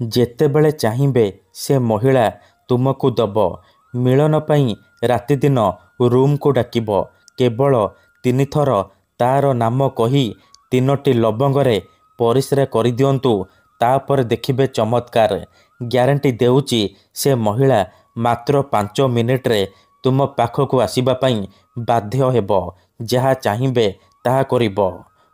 ଯେତେବେଳେ ଚାହିଁବେ ସେ ମହିଳା ତୁମକୁ ଦବ। ମିଳନ ପାଇଁ ରାତିଦିନ ରୁମ୍କୁ ଡାକିବ। କେବଳ 3 ଥର ତା'ର ନାମ କହି 3ଟି ଲବଙ୍ଗରେ ପରିସ୍ରା କରିଦିଅନ୍ତୁ। ତାପରେ ଦେଖିବେ ଚମତ୍କାର। ଗ୍ୟାରେଣ୍ଟି ଦେଉଛି ସେ ମହିଳା ମାତ୍ର 5 ମିନିଟରେ ତୁମ ପାଖକୁ ଆସିବା ପାଇଁ ବାଧ୍ୟ ହେବ। ଯାହା ଚାହିଁବେ ତାହା କରିବ।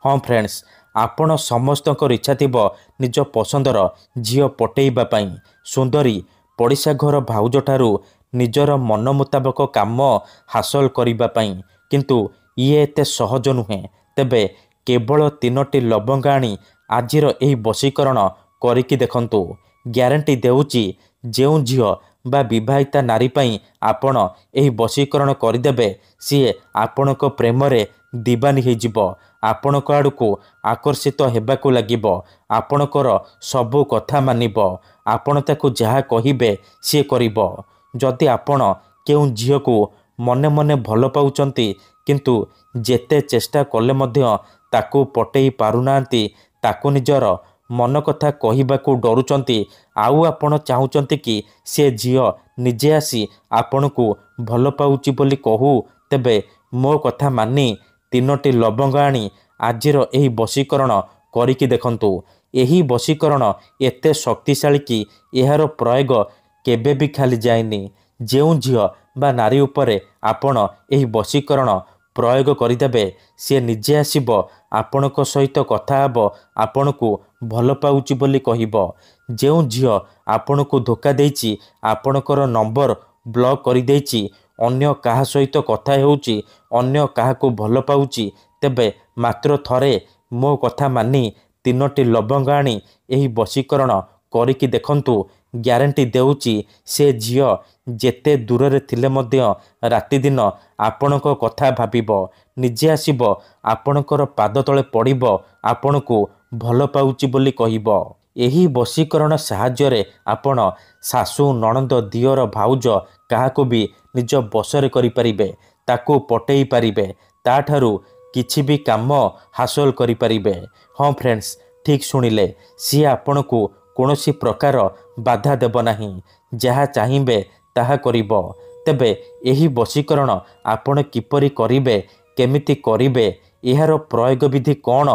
ହଁ ଫ୍ରେଣ୍ଡସ୍, ଆପଣ ସମସ୍ତଙ୍କର ଇଚ୍ଛା ଥିବ ନିଜ ପସନ୍ଦର ଝିଅ ପଟେଇବା ପାଇଁ। ସୁନ୍ଦରୀ ପଡ଼ିଶା ଘର ଭାଉଜଠାରୁ ନିଜର ମନ ମୁତାବକ କାମ ହାସଲ କରିବା ପାଇଁ। କିନ୍ତୁ ଇଏ ଏତେ ସହଜ ନୁହେଁ। ତେବେ କେବଳ 3ଟି ଲବଙ୍ଗ ଆଣି ଆଜିର ଏହି ବଶୀକରଣ କରିକି ଦେଖନ୍ତୁ। ଗ୍ୟାରେଣ୍ଟି ଦେଉଛି ଯେଉଁ ଝିଅ ବା ବିବାହିତା ନାରୀ ପାଇଁ ଆପଣ ଏହି ବଶୀକରଣ କରିଦେବେ ସିଏ ଆପଣଙ୍କ ପ୍ରେମରେ ଦିବାନୀ ହୋଇଯିବ। ଆପଣଙ୍କ ଆଡ଼କୁ ଆକର୍ଷିତ ହେବାକୁ ଲାଗିବ। ଆପଣଙ୍କର ସବୁ କଥା ମାନିବ। ଆପଣ ତାକୁ ଯାହା କହିବେ ସିଏ କରିବ। ଯଦି ଆପଣ କେଉଁ ଝିଅକୁ ମନେ ମନେ ଭଲ ପାଉଛନ୍ତି କିନ୍ତୁ ଯେତେ ଚେଷ୍ଟା କଲେ ମଧ୍ୟ ତାକୁ ପଟେଇ ପାରୁନାହାନ୍ତି, ତାକୁ ନିଜର ମନ କଥା କହିବାକୁ ଡରୁଛନ୍ତି, ଆଉ ଆପଣ ଚାହୁଁଛନ୍ତି କି ସେ ଝିଅ ନିଜେ ଆସି ଆପଣଙ୍କୁ ଭଲ ପାଉଛି ବୋଲି କହୁ, ତେବେ ମୋ କଥା ମାନି 3ଟି ଲବଙ୍ଗ ଆଣି ଆଜିର ଏହି ବଶୀକରଣ କରିକି ଦେଖନ୍ତୁ। ଏହି ବଶୀକରଣ ଏତେ ଶକ୍ତିଶାଳୀ କି ଏହାର ପ୍ରୟୋଗ କେବେ ବି ଖାଲି ଯାଏନି। ଯେଉଁ ଝିଅ ବା ନାରୀ ଉପରେ ଆପଣ ଏହି ବଶୀକରଣ ପ୍ରୟୋଗ କରିଦେବେ ସିଏ ନିଜେ ଆସିବ ଆପଣଙ୍କ ସହିତ କଥା ହେବ, ଆପଣଙ୍କୁ ଭଲ ପାଉଛି ବୋଲି କହିବ। ଯେଉଁ ଝିଅ ଆପଣଙ୍କୁ ଧୋକା ଦେଇଛି, ଆପଣଙ୍କର ନମ୍ବର ବ୍ଲକ୍ କରିଦେଇଛି, ଅନ୍ୟ କାହା ସହିତ କଥା ହେଉଛି, ଅନ୍ୟ କାହାକୁ ଭଲ ପାଉଛି, ତେବେ ମାତ୍ର ଥରେ ମୋ କଥା ମାନି 3ଟି ଲବଙ୍ଗ ଆଣି ଏହି ବଶୀକରଣ କରିକି ଦେଖନ୍ତୁ। ଗ୍ୟାରେଣ୍ଟି ଦେଉଛି ସେ ଝିଅ ଯେତେ ଦୂରରେ ଥିଲେ ମଧ୍ୟ ରାତିଦିନ ଆପଣଙ୍କ କଥା ଭାବିବ। ନିଜେ ଆସିବ ଆପଣଙ୍କର ପାଦ ତଳେ ପଡ଼ିବ, ଆପଣଙ୍କୁ ଭଲ ପାଉଛି ବୋଲି କହିବ। ଏହି ବଶୀକରଣ ସାହାଯ୍ୟରେ ଆପଣ ଶାଶୁ, ନଣନ୍ଦ, ଦିଅର, ଭାଉଜ କାହାକୁ ବି ନିଜ ବଶରେ କରିପାରିବେ। ତାକୁ ପଟେଇ ପାରିବେ। ତାଠାରୁ କିଛି ବି କାମ ହାସଲ କରିପାରିବେ। ହଁ ଫ୍ରେଣ୍ଡସ୍, ଠିକ୍ ଶୁଣିଲେ। ସିଏ ଆପଣଙ୍କୁ କୌଣସି ପ୍ରକାର ବାଧା ଦେବ ନାହିଁ। ଯାହା ଚାହିଁବେ ତାହା କରିବ। ତେବେ ଏହି ବଶୀକରଣ ଆପଣ କିପରି କରିବେ, କେମିତି କରିବେ, ଏହାର ପ୍ରୟୋଗ ବିଧି କ'ଣ,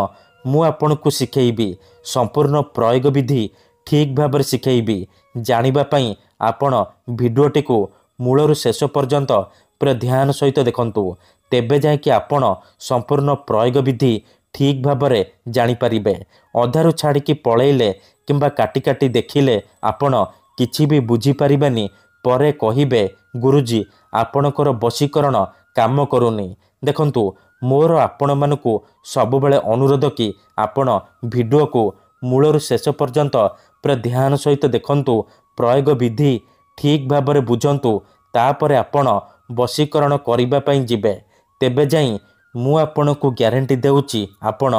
ମୁଁ ଆପଣଙ୍କୁ ଶିଖେଇବି। ସମ୍ପୂର୍ଣ୍ଣ ପ୍ରୟୋଗ ବିଧି ଠିକ୍ ଭାବରେ ଶିଖେଇବି। ଜାଣିବା ପାଇଁ ଆପଣ ଭିଡ଼ିଓଟିକୁ ମୂଳରୁ ଶେଷ ପର୍ଯ୍ୟନ୍ତ ପୁରା ଧ୍ୟାନ ସହିତ ଦେଖନ୍ତୁ। ତେବେ ଯାଇକି ଆପଣ ସମ୍ପୂର୍ଣ୍ଣ ପ୍ରୟୋଗ ବିଧି ଠିକ୍ ଭାବରେ ଜାଣିପାରିବେ। ଅଧାରୁ ଛାଡ଼ିକି ପଳେଇଲେ କିମ୍ବା କାଟି କାଟି ଦେଖିଲେ ଆପଣ କିଛି ବି ବୁଝିପାରିବେନି। ପରେ କହିବେ ଗୁରୁଜୀ ଆପଣଙ୍କର ବଶୀକରଣ କାମ କରୁନି। ଦେଖନ୍ତୁ, ମୋର ଆପଣମାନଙ୍କୁ ସବୁବେଳେ ଅନୁରୋଧ କି ଆପଣ ଭିଡ଼ିଓକୁ ମୂଳରୁ ଶେଷ ପର୍ଯ୍ୟନ୍ତ ପୁରା ଧ୍ୟାନ ସହିତ ଦେଖନ୍ତୁ। ପ୍ରୟୋଗ ବିଧି ଠିକ୍ ଭାବରେ ବୁଝନ୍ତୁ। ତାପରେ ଆପଣ ବଶୀକରଣ କରିବା ପାଇଁ ଯିବେ। ତେବେ ଯାଇ ମୁଁ ଆପଣଙ୍କୁ ଗ୍ୟାରେଣ୍ଟି ଦେଉଛି ଆପଣ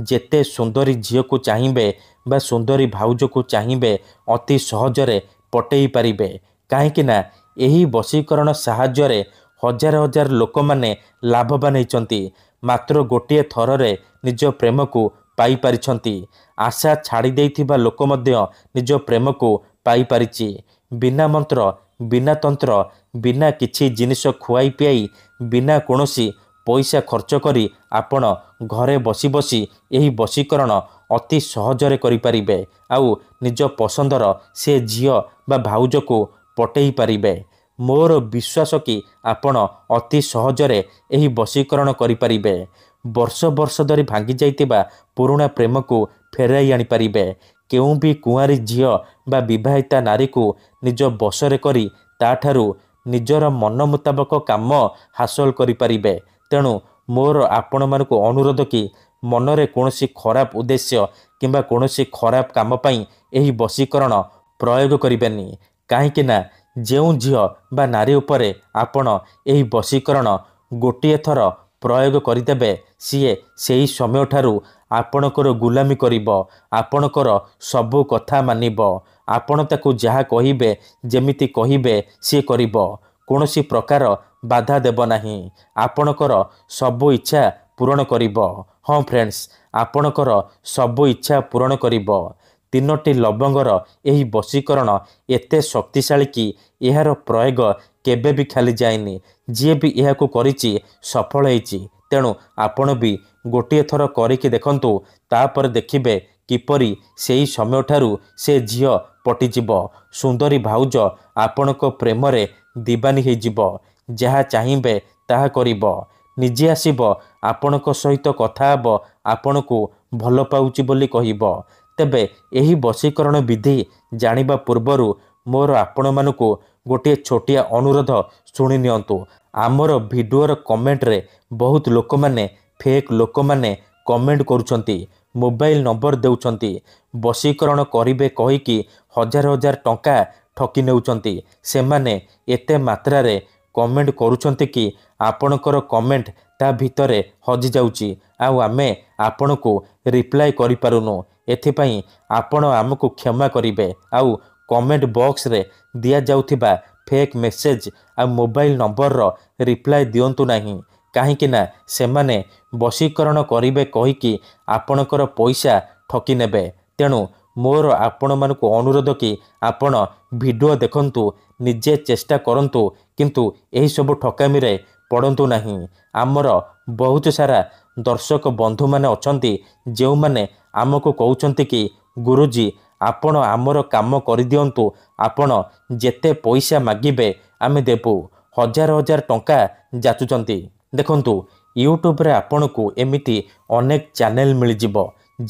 ଯେତେ ସୁନ୍ଦରୀ ଝିଅକୁ ଚାହିଁବେ ବା ସୁନ୍ଦରୀ ଭାଉଜକୁ ଚାହିଁବେ ଅତି ସହଜରେ ପଟେଇ ପାରିବେ। କାହିଁକି ନା ଏହି ବଶୀକରଣ ସାହାଯ୍ୟରେ ହଜାର ହଜାର ଲୋକମାନେ ଲାଭବାନ ହେଇଛନ୍ତି। ମାତ୍ର ଗୋଟିଏ ଥରରେ ନିଜ ପ୍ରେମକୁ ପାଇପାରିଛନ୍ତି। ଆଶା ଛାଡ଼ି ଦେଇଥିବା ଲୋକ ମଧ୍ୟ ନିଜ ପ୍ରେମକୁ ପାଇପାରିଛି। ବିନା ମନ୍ତ୍ର, ବିନା ତନ୍ତ୍ର, ବିନା କିଛି ଜିନିଷ ଖୁଆଇ ପିଆଇ, ବିନା କୌଣସି ପଇସା ଖର୍ଚ୍ଚ କରି ଆପଣ ଘରେ ବସି ବସି ଏହି ବଶୀକରଣ ଅତି ସହଜରେ କରିପାରିବେ। ଆଉ ନିଜ ପସନ୍ଦର ସେ ଝିଅ ବା ଭାଉଜକୁ ପଟେଇ ପାରିବେ। ମୋର ବିଶ୍ୱାସ କି ଆପଣ ଅତି ସହଜରେ ଏହି ବଶୀକରଣ କରିପାରିବେ। ବର୍ଷ ବର୍ଷ ଧରି ଭାଙ୍ଗି ଯାଇଥିବା ପୁରୁଣା ପ୍ରେମକୁ ଫେରାଇ ଆଣିପାରିବେ। କେଉଁ ବି କୁଆଁରୀ ଝିଅ ବା ବିବାହିତା ନାରୀକୁ ନିଜ ବଶରେ କରି ତାଠାରୁ ନିଜର ମନ ମୁତାବକ କାମ ହାସଲ କରିପାରିବେ। ତେଣୁ ମୋର ଆପଣମାନଙ୍କୁ ଅନୁରୋଧ କି ମନରେ କୌଣସି ଖରାପ ଉଦ୍ଦେଶ୍ୟ କିମ୍ବା କୌଣସି ଖରାପ କାମ ପାଇଁ ଏହି ବଶୀକରଣ ପ୍ରୟୋଗ କରିବେନି। କାହିଁକି ନା ଯେଉଁ ଝିଅ ବା ନାରୀ ଉପରେ ଆପଣ ଏହି ବଶୀକରଣ ଗୋଟିଏ ଥର ପ୍ରୟୋଗ କରିଦେବେ ସିଏ ସେହି ସମୟଠାରୁ ଆପଣଙ୍କର ଗୁଲାମୀ କରିବ। ଆପଣଙ୍କର ସବୁ କଥା ମାନିବ। ଆପଣ ତାକୁ ଯାହା କହିବେ, ଯେମିତି କହିବେ ସିଏ କରିବ। କୌଣସି ପ୍ରକାର ବାଧା ଦେବ ନାହିଁ। ଆପଣଙ୍କର ସବୁ ଇଚ୍ଛା ପୂରଣ କରିବ। ହଁ ଫ୍ରେଣ୍ଡସ୍, ଆପଣଙ୍କର ସବୁ ଇଚ୍ଛା ପୂରଣ କରିବ। ତିନୋଟି ଲବଙ୍ଗର ଏହି ବଶୀକରଣ ଏତେ ଶକ୍ତିଶାଳୀ କି ଏହାର ପ୍ରୟୋଗ କେବେ ବି ଖାଲି ଯାଇନି। ଯିଏ ବି ଏହାକୁ କରିଛି ସଫଳ ହେଇଛି। ତେଣୁ ଆପଣ ବି ଗୋଟିଏ ଥର କରିକି ଦେଖନ୍ତୁ, ତାପରେ ଦେଖିବେ କିପରି ସେହି ସମୟଠାରୁ ସେ ଝିଅ ପଟିଯିବ। ସୁନ୍ଦରୀ ଭାଉଜ ଆପଣଙ୍କ ପ୍ରେମରେ ଦିବାନୀ ହେଇଯିବ। ଯାହା ଚାହିଁବେ ତାହା କରିବ। ନିଜେ ଆସିବ ଆପଣଙ୍କ ସହିତ କଥା ହେବ, ଆପଣଙ୍କୁ ଭଲ ପାଉଛି ବୋଲି କହିବ। ତେବେ ଏହି ବଶୀକରଣ ବିଧି ଜାଣିବା ପୂର୍ବରୁ ମୋର ଆପଣମାନଙ୍କୁ ଗୋଟିଏ ଛୋଟିଆ ଅନୁରୋଧ ଶୁଣି ନିଅନ୍ତୁ। ଆମର ଭିଡ଼ିଓର କମେଣ୍ଟରେ ବହୁତ ଲୋକମାନେ ଫେକ୍ ଲୋକମାନେ କମେଣ୍ଟ କରୁଛନ୍ତି, ମୋବାଇଲ ନମ୍ବର ଦେଉଛନ୍ତି, ବଶୀକରଣ କରିବେ କହିକି ହଜାର ହଜାର ଟଙ୍କା ଠକି ନେଉଛନ୍ତି। ସେମାନେ ଏତେ ମାତ୍ରାରେ କମେଣ୍ଟ କରୁଛନ୍ତି କି ଆପଣଙ୍କର କମେଣ୍ଟ ତା ଭିତରେ ହଜିଯାଉଛି, ଆଉ ଆମେ ଆପଣଙ୍କୁ ରିପ୍ଲାଏ କରିପାରୁନୁ। ଏଥିପାଇଁ ଆପଣ ଆମକୁ କ୍ଷମା କରିବେ। ଆଉ କମେଣ୍ଟ ବକ୍ସରେ ଦିଆଯାଉଥିବା ଫେକ୍ ମେସେଜ ଆଉ ମୋବାଇଲ ନମ୍ବରର ରିପ୍ଲାଏ ଦିଅନ୍ତୁ ନାହିଁ। କାହିଁକି ନା ସେମାନେ ବଶୀକରଣ କରିବେ କହିକି ଆପଣଙ୍କର ପଇସା ଠକି ନେବେ। ତେଣୁ ମୋର ଆପଣମାନଙ୍କୁ ଅନୁରୋଧ କି ଆପଣ ଭିଡ଼ିଓ ଦେଖନ୍ତୁ, ନିଜେ ଚେଷ୍ଟା କରନ୍ତୁ, କିନ୍ତୁ ଏହିସବୁ ଠକାମିରେ ପଡ଼ନ୍ତୁ ନାହିଁ। ଆମର ବହୁତ ସାରା ଦର୍ଶକ ବନ୍ଧୁମାନେ ଅଛନ୍ତି ଯେଉଁମାନେ ଆମକୁ କହୁଛନ୍ତି କି ଗୁରୁଜୀ ଆପଣ ଆମର କାମ କରିଦିଅନ୍ତୁ, ଆପଣ ଯେତେ ପଇସା ମାଗିବେ ଆମେ ଦେବୁ। ହଜାର ହଜାର ଟଙ୍କା ଯାଚୁଛନ୍ତି। ଦେଖନ୍ତୁ ୟୁଟ୍ୟୁବରେ ଆପଣଙ୍କୁ ଏମିତି ଅନେକ ଚ୍ୟାନେଲ ମିଳିଯିବ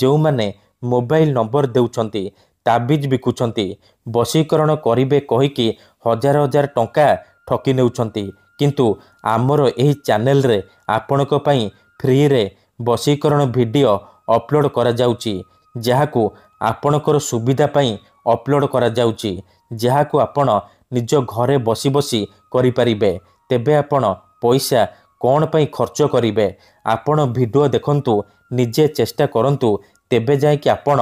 ଯେଉଁମାନେ ମୋବାଇଲ ନମ୍ବର ଦେଉଛନ୍ତି, ତାବିଜ ବିକୁଛନ୍ତି, ବଶୀକରଣ କରିବେ କହିକି ହଜାର ହଜାର ଟଙ୍କା ଠକି ନେଉଛନ୍ତି। କିନ୍ତୁ ଆମର ଏହି ଚ୍ୟାନେଲରେ ଆପଣଙ୍କ ପାଇଁ ଫ୍ରିରେ ବଶୀକରଣ ଭିଡ଼ିଓ ଅପଲୋଡ଼ କରାଯାଉଛି, ଯାହାକୁ ଆପଣଙ୍କର ସୁବିଧା ପାଇଁ ଅପଲୋଡ଼ କରାଯାଉଛି, ଯାହାକୁ ଆପଣ ନିଜ ଘରେ ବସି ବସି କରିପାରିବେ। ତେବେ ଆପଣ ପଇସା କ'ଣ ପାଇଁ ଖର୍ଚ୍ଚ କରିବେ? ଆପଣ ଭିଡ଼ିଓ ଦେଖନ୍ତୁ, ନିଜେ ଚେଷ୍ଟା କରନ୍ତୁ, ତେବେ ଯାଇକି ଆପଣ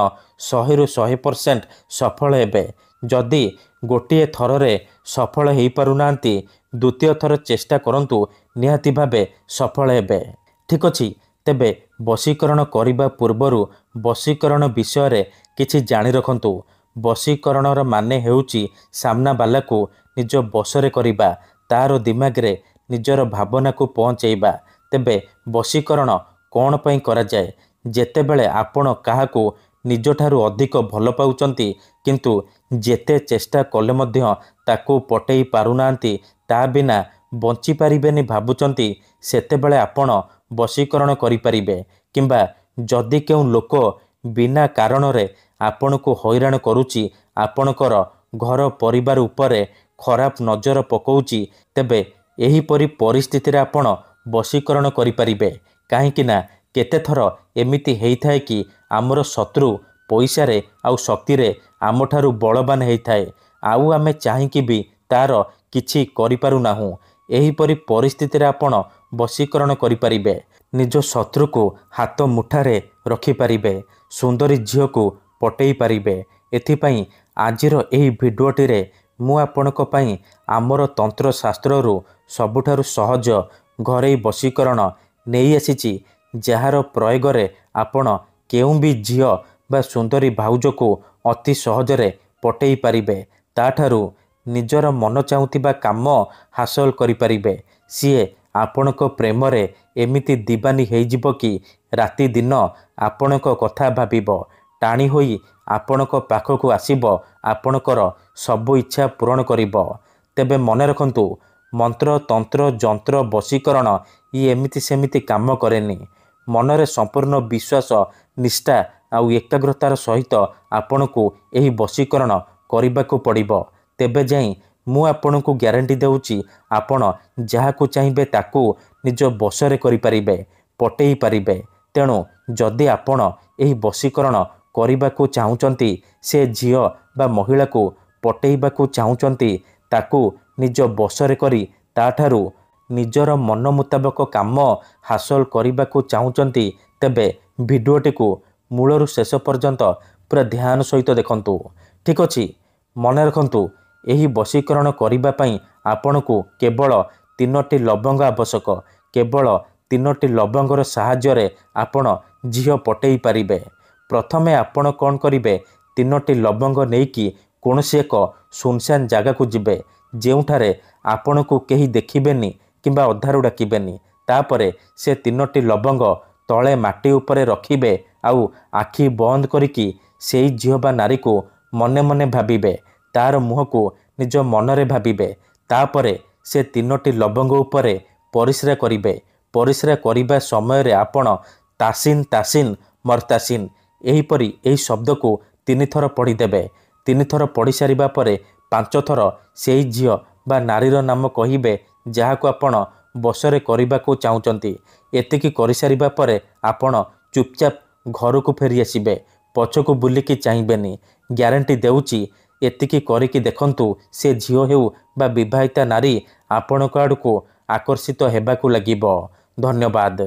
100ରୁ 100% ସଫଳ ହେବେ। ଯଦି ଗୋଟିଏ ଥରରେ ସଫଳ ହେଇପାରୁନାହାନ୍ତି, ଦ୍ୱିତୀୟ ଥର ଚେଷ୍ଟା କରନ୍ତୁ, ନିହାତି ଭାବେ ସଫଳ ହେବେ। ଠିକ୍ ଅଛି। ତେବେ ବଶୀକରଣ କରିବା ପୂର୍ବରୁ ବଶୀକରଣ ବିଷୟରେ କିଛି ଜାଣି ରଖନ୍ତୁ। ବଶୀକରଣର ମାନେ ହେଉଛି ସାମ୍ନାବାଲାକୁ ନିଜ ବଶରେ କରିବା, ତାର ଦିମାଗରେ ନିଜର ଭାବନାକୁ ପହଞ୍ଚେଇବା। ତେବେ ବଶୀକରଣ କ'ଣ ପାଇଁ କରାଯାଏ? ଯେତେବେଳେ ଆପଣ କାହାକୁ ନିଜଠାରୁ ଅଧିକ ଭଲ ପାଉଛନ୍ତି, କିନ୍ତୁ ଯେତେ ଚେଷ୍ଟା କଲେ ମଧ୍ୟ ତାକୁ ପଟେଇ ପାରୁନାହାନ୍ତି, ତା ବିନା ବଞ୍ଚିପାରିବେନି ଭାବୁଛନ୍ତି, ସେତେବେଳେ ଆପଣ ବଶୀକରଣ କରିପାରିବେ। କିମ୍ବା ଯଦି କେଉଁ ଲୋକ ବିନା କାରଣରେ ଆପଣଙ୍କୁ ହଇରାଣ କରୁଛି, ଆପଣଙ୍କର ଘର ପରିବାର ଉପରେ ଖରାପ ନଜର ପକାଉଛି, ତେବେ ଏହିପରି ପରିସ୍ଥିତିରେ ଆପଣ ବଶୀକରଣ କରିପାରିବେ। କାହିଁକି ନା କେତେଥର ଏମିତି ହେଇଥାଏ କି ଆମର ଶତ୍ରୁ ପଇସାରେ ଆଉ ଶକ୍ତିରେ ଆମଠାରୁ ବଳବାନ ହେଇଥାଏ, ଆଉ ଆମେ ଚାହିଁକି ବି ତାର କିଛି କରିପାରୁନାହୁଁ। ଏହିପରି ପରିସ୍ଥିତିରେ ଆପଣ ବଶୀକରଣ କରିପାରିବେ। ନିଜ ଶତ୍ରୁକୁ ହାତ ମୁଠାରେ ରଖିପାରିବେ, ସୁନ୍ଦରୀ ଝିଅକୁ ପଟେଇ ପାରିବେ। ଏଥିପାଇଁ ଆଜିର ଏହି ଭିଡ଼ିଓଟିରେ ମୁଁ ଆପଣଙ୍କ ପାଇଁ ଆମର ତନ୍ତ୍ରଶାସ୍ତ୍ରରୁ ସବୁଠାରୁ ସହଜ ଘରୋଇ ବଶୀକରଣ ନେଇ ଆସିଛି, ଯାହାର ପ୍ରୟୋଗରେ ଆପଣ କେଉଁ ବି ଝିଅ ବା ସୁନ୍ଦରୀ ଭାଉଜକୁ ଅତି ସହଜରେ ପଟେଇ ପାରିବେ, ତାଠାରୁ ନିଜର ମନ ଚାହୁଁଥିବା କାମ ହାସଲ କରିପାରିବେ। ସିଏ ଆପଣଙ୍କ ପ୍ରେମରେ ଏମିତି ଦିବାନୀ ହେଇଯିବ କି ରାତି ଦିନ ଆପଣଙ୍କ କଥା ଭାବିବ, ଟାଣି ହୋଇ ଆପଣଙ୍କ ପାଖକୁ ଆସିବ, ଆପଣଙ୍କର ସବୁ ଇଚ୍ଛା ପୂରଣ କରିବ। ତେବେ ମନେ ରଖନ୍ତୁ, ମନ୍ତ୍ର ତନ୍ତ୍ର ଯନ୍ତ୍ର ବଶୀକରଣ ଏମିତି ସେମିତି କାମ କରେନି। ମନରେ ସମ୍ପୂର୍ଣ୍ଣ ବିଶ୍ୱାସ, ନିଷ୍ଠା ଆଉ ଏକାଗ୍ରତାର ସହିତ ଆପଣଙ୍କୁ ଏହି ବଶୀକରଣ କରିବାକୁ ପଡ଼ିବ। ତେବେ ଯାଇ ମୁଁ ଆପଣଙ୍କୁ ଗ୍ୟାରେଣ୍ଟି ଦେଉଛି, ଆପଣ ଯାହାକୁ ଚାହିଁବେ ତାକୁ ନିଜ ବଶରେ କରିପାରିବେ, ପଟେଇ ପାରିବେ। ତେଣୁ ଯଦି ଆପଣ ଏହି ବଶୀକରଣ କରିବାକୁ ଚାହୁଁଛନ୍ତି, ସେ ଝିଅ ବା ମହିଳାକୁ ପଟେଇବାକୁ ଚାହୁଁଛନ୍ତି, ତାକୁ ନିଜ ବଶରେ କରି ତାଠାରୁ ନିଜର ମନ ମୁତାବକ କାମ ହାସଲ କରିବାକୁ ଚାହୁଁଛନ୍ତି, ତେବେ ଭିଡ଼ିଓଟିକୁ ମୂଳରୁ ଶେଷ ପର୍ଯ୍ୟନ୍ତ ପୁରା ଧ୍ୟାନ ସହିତ ଦେଖନ୍ତୁ। ଠିକ୍ ଅଛି। ମନେ ରଖନ୍ତୁ, ଏହି ବଶୀକରଣ କରିବା ପାଇଁ ଆପଣଙ୍କୁ କେବଳ 3ଟି ଲବଙ୍ଗ ଆବଶ୍ୟକ। କେବଳ 3ଟି ଲବଙ୍ଗର ସାହାଯ୍ୟରେ ଆପଣ ଝିଅ ପଟେଇ ପାରିବେ। ପ୍ରଥମେ ଆପଣ କ'ଣ କରିବେ, ତିନୋଟି ଲବଙ୍ଗ ନେଇକି କୌଣସି ଏକ ସୁନସାନ ଜାଗାକୁ ଯିବେ, ଯେଉଁଠାରେ ଆପଣଙ୍କୁ କେହି ଦେଖିବେନି କିମ୍ବା ଅଧାରୁ ଡାକିବେନି। ତାପରେ ସେ ତିନୋଟି ଲବଙ୍ଗ ତଳେ ମାଟି ଉପରେ ରଖିବେ ଆଉ ଆଖି ବନ୍ଦ କରିକି ସେଇ ଝିଅ ବା ନାରୀକୁ ମନେ ମନେ ଭାବିବେ, ତାର ମୁହଁକୁ ନିଜ ମନରେ ଭାବିବେ। ତାପରେ ସେ ତିନୋଟି ଲବଙ୍ଗ ଉପରେ ପରିସ୍ରା କରିବେ। ପରିସ୍ରା କରିବା ସମୟରେ ଆପଣ ତାସିନ୍ ତାସିନ୍ ମର୍ତାସିନ୍ ଏହିପରି ଏହି ଶବ୍ଦକୁ 3 ଥର ପଢ଼ିଦେବେ। 3 ଥର ପଢ଼ି ସାରିବା ପରେ 5 ଥର ସେଇ ଝିଅ ବା ନାରୀର ନାମ କହିବେ ଯାହାକୁ ଆପଣ ବଶରେ କରିବାକୁ ଚାହୁଁଛନ୍ତି। ଏତିକି କରିସାରିବା ପରେ ଆପଣ ଚୁପଚାପ ଘରକୁ ଫେରି ଆସିବେ। ପଛକୁ ବୁଲିକି ଚାହିଁବେନି। ଗ୍ୟାରେଣ୍ଟି ଦେଉଛି, ଏତିକି କରିକି ଦେଖନ୍ତୁ, ସେ ଝିଅ ହେଉ ବା ବିବାହିତା ନାରୀ ଆପଣଙ୍କ ଆଡ଼କୁ ଆକର୍ଷିତ ହେବାକୁ ଲାଗିବ। ଧନ୍ୟବାଦ।